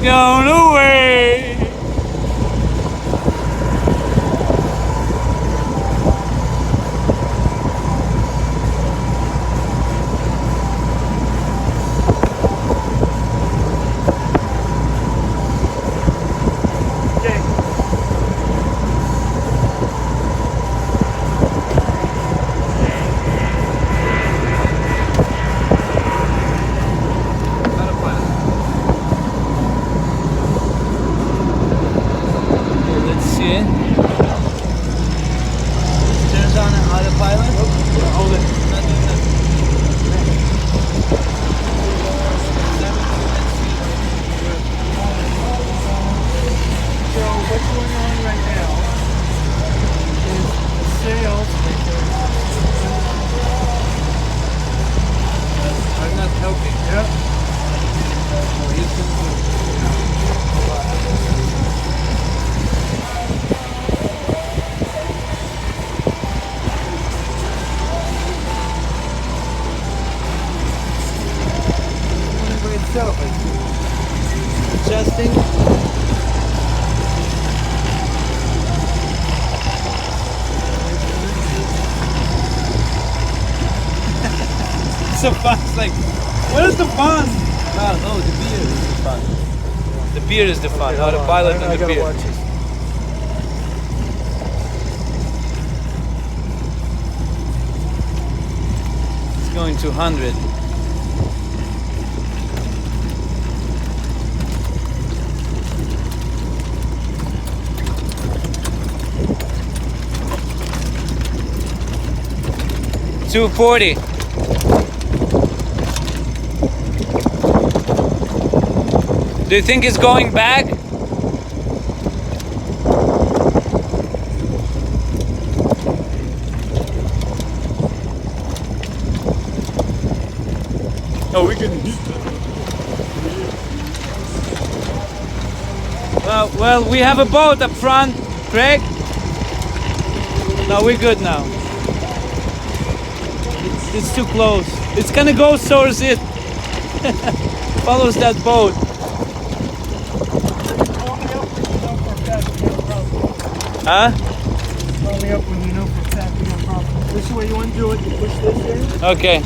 gone away. Turns on autopilot. Hold it. So what's going on right now is the sails are not helping. Yep. So he's going itself, adjusting. So fun. It's like, what is the fun? Ah, no, the beer is the fun. The beer is the fun. Autopilot and the beer. Watch it. It's going to 100. $240. Do you think it's going back? Oh, we can. Well, we have a boat up front, Craig. No, we're good now. It's too close. It's gonna go towards it. Follows that boat. Huh? Call me up when you know for a fact we got a problem. This is the way you want to do it. You push this in. Okay.